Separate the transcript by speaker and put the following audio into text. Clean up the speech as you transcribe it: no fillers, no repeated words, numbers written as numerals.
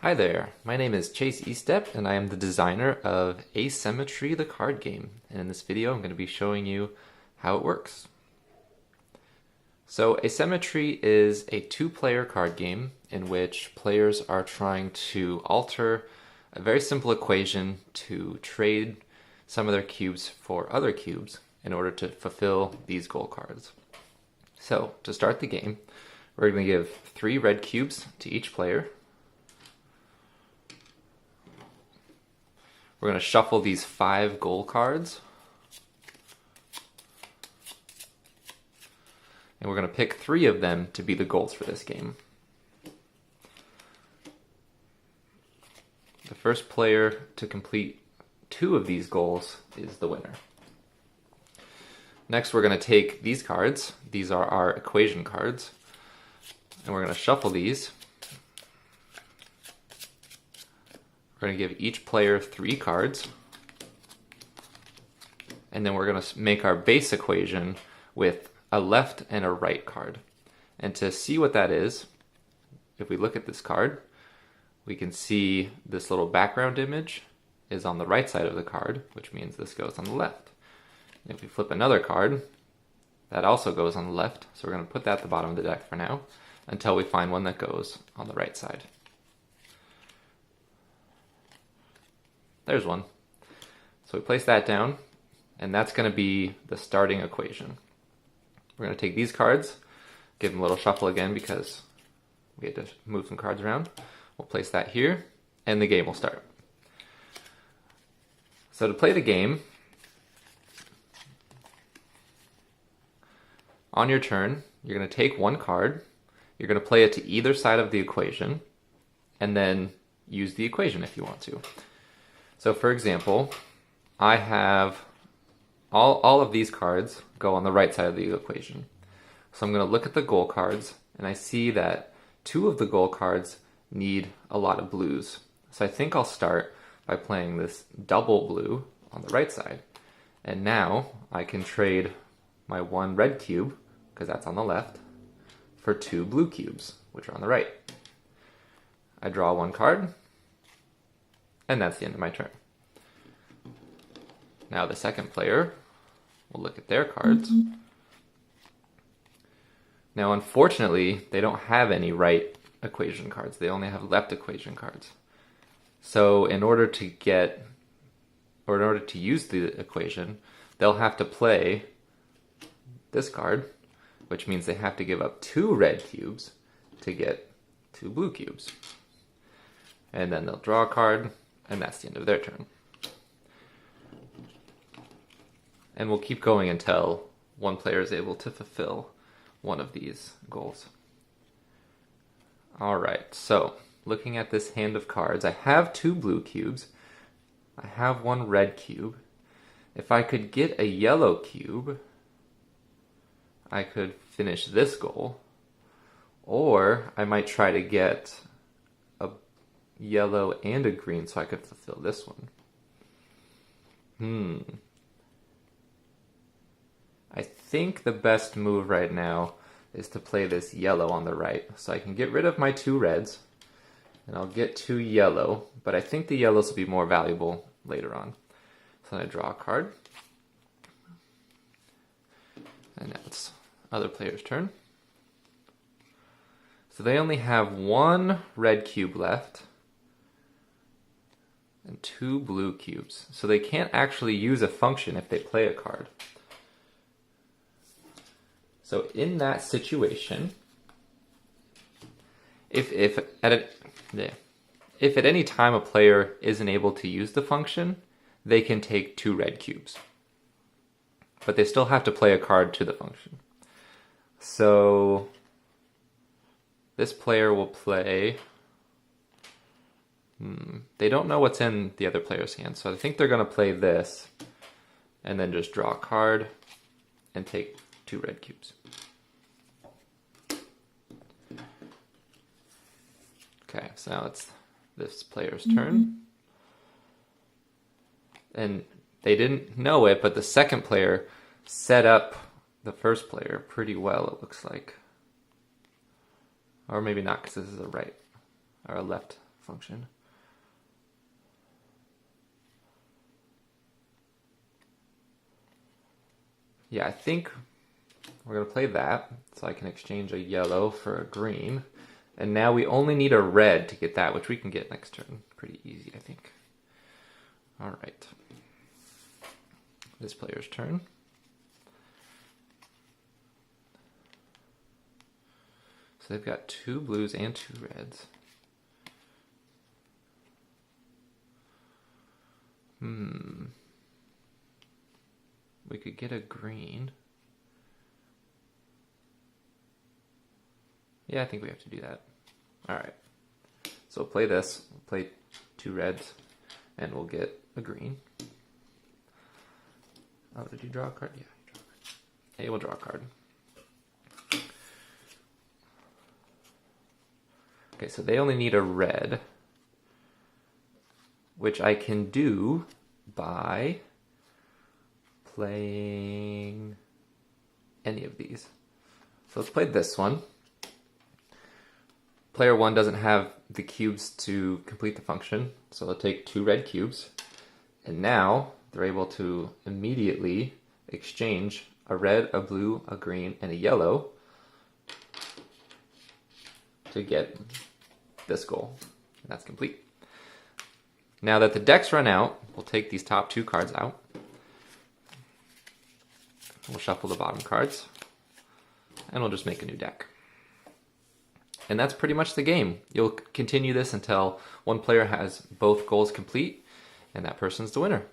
Speaker 1: Hi there, my name is Chase Estep and I am the designer of Asymmetry the card game. And in this video I'm going to be showing you how it works. So Asymmetry is a two-player card game in which players are trying to alter a very simple equation to trade some of their cubes for other cubes in order to fulfill these goal cards. So to start the game, we're going to give 3 red cubes to each player. We're going to shuffle these 5 goal cards. And we're going to pick 3 of them to be the goals for this game. The first player to complete 2 of these goals is the winner. Next, we're going to take these cards. These are our equation cards. And we're going to shuffle these. We're going to give each player 3 cards. And then we're going to make our base equation with a left and a right card. And to see what that is, if we look at this card, we can see this little background image is on the right side of the card, which means this goes on the left. And if we flip another card, that also goes on the left. So we're going to put that at the bottom of the deck for now, until we find one that goes on the right side. There's one. So we place that down, and that's going to be the starting equation. We're going to take these cards, give them a little shuffle again because we had to move some cards around. We'll place that here, and the game will start. So to play the game, on your turn, you're going to take 1 card, you're going to play it to either side of the equation, and then use the equation if you want to. So for example, I have all of these cards go on the right side of the equation. So I'm going to look at the goal cards, and I see that 2 of the goal cards need a lot of blues. So I think I'll start by playing this double blue on the right side. And now I can trade my 1 red cube, because that's on the left, for 2 blue cubes, which are on the right. I draw 1 card, and that's the end of my turn. Now the second player will look at their cards. Now unfortunately, they don't have any right equation cards. They only have left equation cards. So in order to use the equation, they'll have to play this card, which means they have to give up 2 red cubes to get 2 blue cubes. And then they'll draw a card, and that's the end of their turn. And we'll keep going until one player is able to fulfill one of these goals. Alright, so looking at this hand of cards, I have 2 blue cubes. I have 1 red cube. If I could get a yellow cube, I could finish this goal. Or I might try to get a yellow and a green so I could fulfill this one. I think the best move right now is to play this yellow on the right. So I can get rid of my 2 reds, and I'll get 2 yellow, but I think the yellows will be more valuable later on. So I draw a card. And now it's other player's turn. So they only have 1 red cube left and 2 blue cubes. So they can't actually use a function if they play a card. So in that situation, if at any time a player isn't able to use the function, they can take 2 red cubes. But they still have to play a card to the function. So this player will play... They don't know what's in the other player's hand, so I think they're going to play this, and then just draw a card and take 2 red cubes. Okay, so now it's this player's turn. And they didn't know it, but the second player set up the first player pretty well, it looks like. Or maybe not, because this is a right or a left function. Yeah, I think we're going to play that, so I can exchange a yellow for a green. And now we only need a red to get that, which we can get next turn. Pretty easy, I think. All right. This player's turn. So they've got 2 blues and 2 reds. We could get a green. Yeah, I think we have to do that. All right. So we'll play this. We'll play 2 reds, and we'll get a green. Oh, did you draw a card? Yeah, you draw a card. Hey, we'll draw a card. Okay, so they only need a red, which I can do by playing any of these. So let's play this one. Player 1 doesn't have the cubes to complete the function, so they'll take 2 red cubes, and now they're able to immediately exchange a red, a blue, a green, and a yellow to get this goal. And that's complete. Now that the deck's run out, we'll take these top 2 cards out. We'll shuffle the bottom cards, and we'll just make a new deck. And that's pretty much the game. You'll continue this until one player has both goals complete, and that person's the winner.